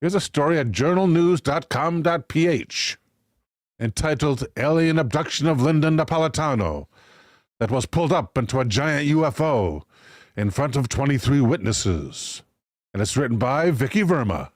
Here's a story at journalnews.com.ph entitled Alien Abduction of Linda Napolitano that was pulled up into a giant UFO in front of 23 witnesses. And it's written by Vicky Verma.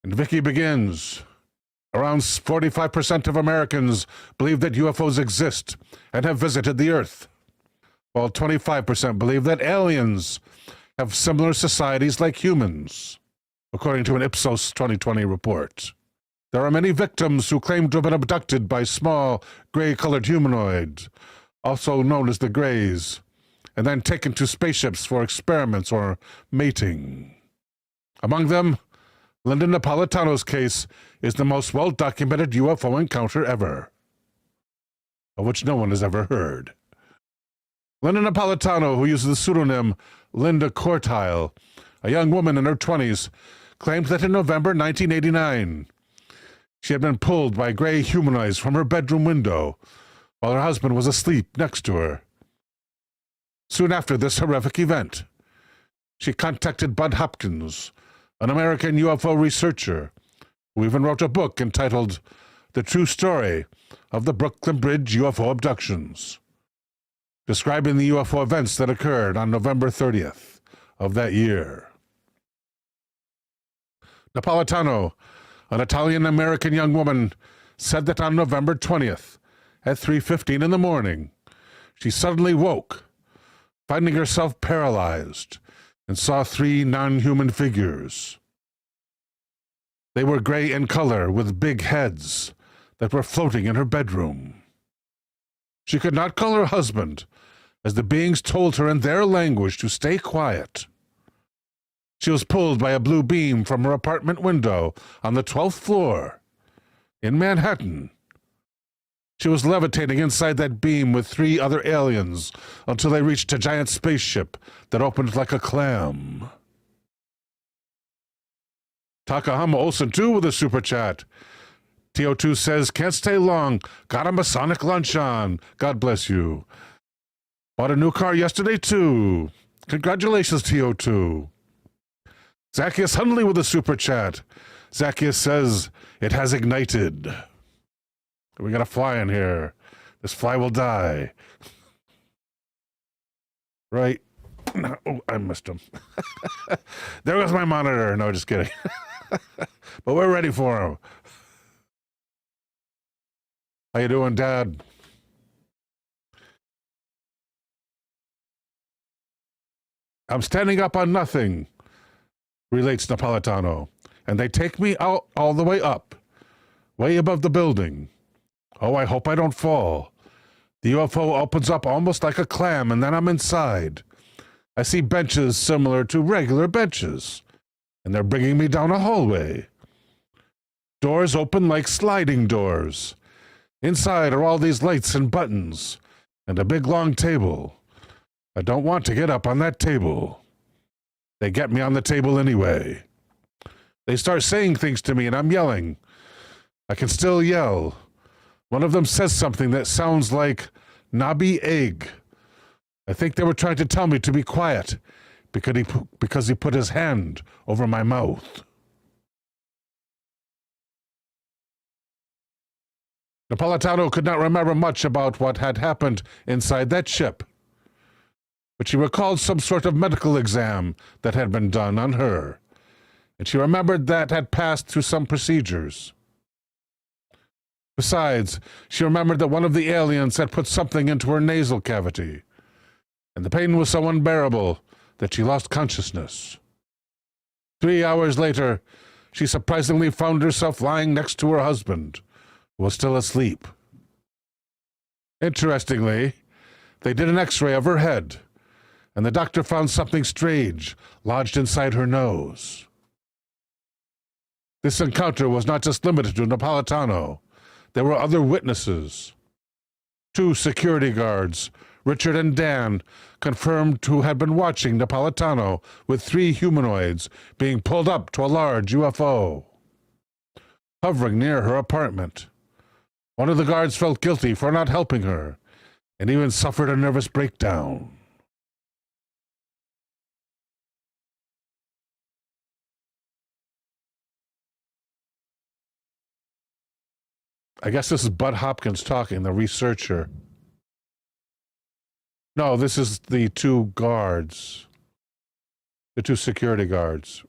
And Vicky begins. Around 45% of Americans believe that UFOs exist and have visited the Earth, while 25% believe that aliens have similar societies like humans, according to an Ipsos 2020 report. There are many victims who claim to have been abducted by small, gray-colored humanoids, also known as the Greys, and then taken to spaceships for experiments or mating. Among them, Linda Napolitano's case is the most well-documented UFO encounter ever, of which no one has ever heard. Linda Napolitano, who uses the pseudonym Linda Cortile, a young woman in her 20s, claimed that in November 1989, she had been pulled by gray humanoids from her bedroom window while her husband was asleep next to her. Soon after this horrific event, she contacted Bud Hopkins, an American UFO researcher, who even wrote a book entitled The True Story of the Brooklyn Bridge UFO Abductions, describing the UFO events that occurred on November 30th of that year. Napolitano, an Italian-American young woman, said that on November 20th, at 3:15 in the morning, she suddenly woke, finding herself paralyzed, and saw three non-human figures. They were gray in color with big heads that were floating in her bedroom. She could not call her husband, as the beings told her in their language to stay quiet. She was pulled by a blue beam from her apartment window on the 12th floor in Manhattan. She was levitating inside that beam with three other aliens until they reached a giant spaceship that opened like a clam. Takahama Olsen 2 with a super chat. TO2 says, can't stay long. Got a Masonic lunch on. God bless you. Bought a new car yesterday too. Congratulations, TO2. Zacchaeus Hundley with a super chat. Zacchaeus says, it has ignited. We got a fly in here. This fly will die. Right. Oh, I missed him. There goes my monitor. No, just kidding. But we're ready for him. How you doing, Dad? I'm standing up on nothing, relates Napolitano, and they take me out all the way up, way above the building. Oh, I hope I don't fall. The UFO opens up almost like a clam, and then I'm inside. I see benches similar to regular benches, and they're bringing me down a hallway. Doors open like sliding doors. Inside are all these lights and buttons, and a big long table. I don't want to get up on that table. They get me on the table anyway. They start saying things to me, and I'm yelling. I can still yell. One of them says something that sounds like knobby egg. I think they were trying to tell me to be quiet because he put his hand over my mouth. Napolitano could not remember much about what had happened inside that ship, but she recalled some sort of medical exam that had been done on her, and she remembered that had passed through some procedures. Besides, she remembered that one of the aliens had put something into her nasal cavity, and the pain was so unbearable that she lost consciousness. 3 hours later, she surprisingly found herself lying next to her husband, who was still asleep. Interestingly, they did an X-ray of her head, and the doctor found something strange lodged inside her nose. This encounter was not just limited to Napolitano. There were other witnesses. 2 security guards, Richard and Dan, confirmed who had been watching Napolitano with 3 humanoids being pulled up to a large UFO, hovering near her apartment. One of the guards felt guilty for not helping her, and even suffered a nervous breakdown. I guess this is Bud Hopkins talking, the researcher. No, this is the two guards. The two security guards.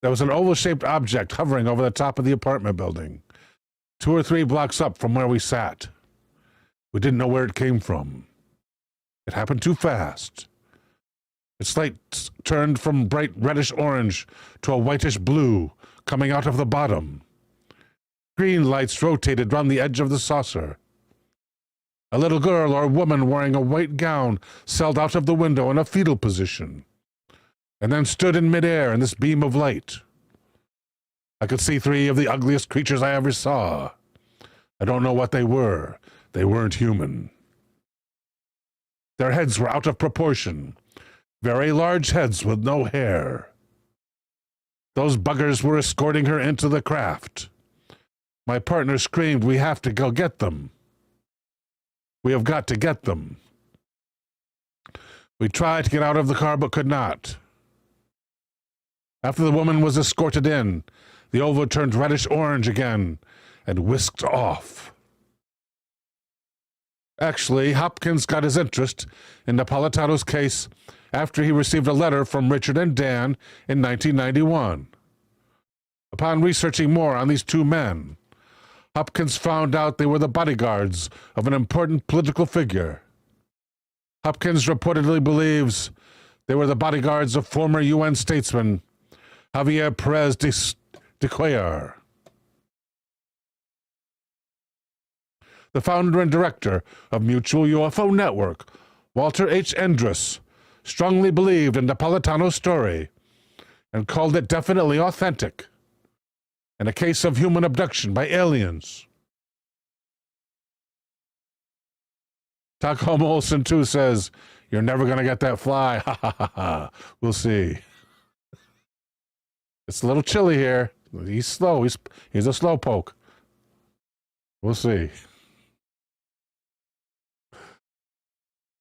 There was an oval-shaped object hovering over the top of the apartment building, 2 or 3 blocks up from where we sat. We didn't know where it came from. It happened too fast. Its light turned from bright reddish orange to a whitish blue coming out of the bottom. Green lights rotated round the edge of the saucer. A little girl or woman wearing a white gown sailed out of the window in a fetal position, and then stood in midair in this beam of light. I could see 3 of the ugliest creatures I ever saw. I don't know what they were. They weren't human. Their heads were out of proportion, very large heads with no hair. Those buggers were escorting her into the craft. My partner screamed, "We have to go get them. We have got to get them." We tried to get out of the car but could not. After the woman was escorted in, the oval turned reddish orange again and whisked off. Actually, Hopkins got his interest in Napolitano's case after he received a letter from Richard and Dan in 1991. Upon researching more on these 2 men, Hopkins found out they were the bodyguards of an important political figure. Hopkins reportedly believes they were the bodyguards of former UN statesman Javier Perez de Cuellar. The founder and director of Mutual UFO Network, Walter H. Endress, strongly believed in Napolitano's story and called it definitely authentic and a case of human abduction by aliens. Stockholm Olsen, too, says, "You're never going to get that fly. Ha ha ha ha. We'll see." It's a little chilly here. He's slow. He's a slowpoke. We'll see.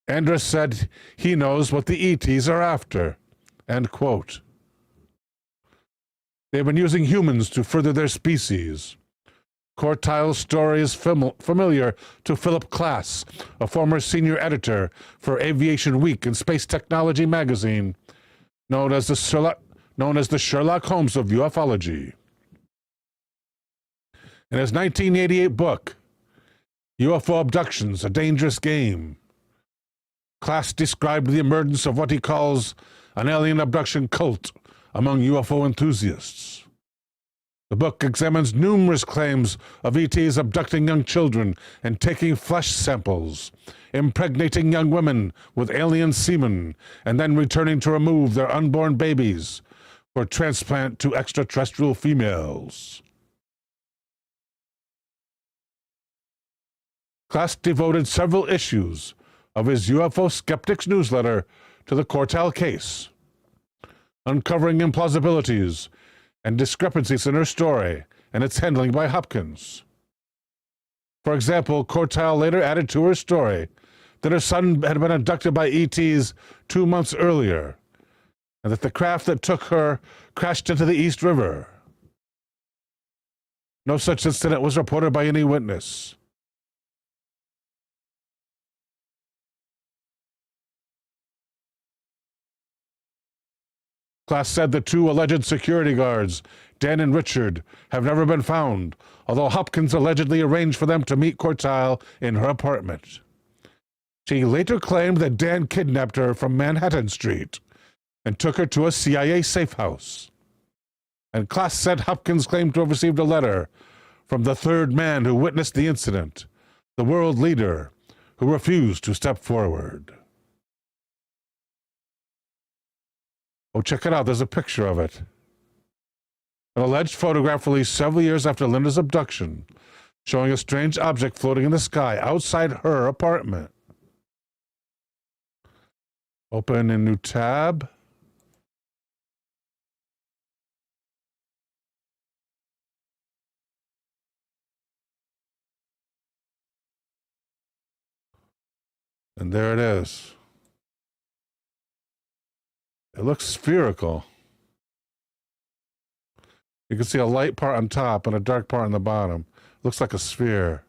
Andrus said he knows what the ETs are after. End quote. They've been using humans to further their species. Cortile's story is familiar to Philip Klass, a former senior editor for Aviation Week and Space Technology magazine, known as the Sherlock Holmes of ufology. In his 1988 book, UFO Abductions, A Dangerous Game, Klass described the emergence of what he calls an alien abduction cult among UFO enthusiasts. The book examines numerous claims of ETs abducting young children and taking flesh samples, impregnating young women with alien semen, and then returning to remove their unborn babies for transplant to extraterrestrial females. Klass devoted several issues of his UFO Skeptics newsletter to the Cortile case, uncovering implausibilities and discrepancies in her story and its handling by Hopkins. For example, Cortile later added to her story that her son had been abducted by ETs 2 months earlier, and that the craft that took her crashed into the East River. No such incident was reported by any witness. Klass said the 2 alleged security guards, Dan and Richard, have never been found, although Hopkins allegedly arranged for them to meet Cortile in her apartment. She later claimed that Dan kidnapped her from Manhattan Street and took her to a CIA safe house. And Klass said Hopkins claimed to have received a letter from the 3rd man who witnessed the incident, the world leader who refused to step forward. Oh, check it out. There's a picture of it. An alleged photograph released several years after Linda's abduction, showing a strange object floating in the sky outside her apartment. Open a new tab. And there it is. It looks spherical. You can see a light part on top and a dark part on the bottom. Looks like a sphere.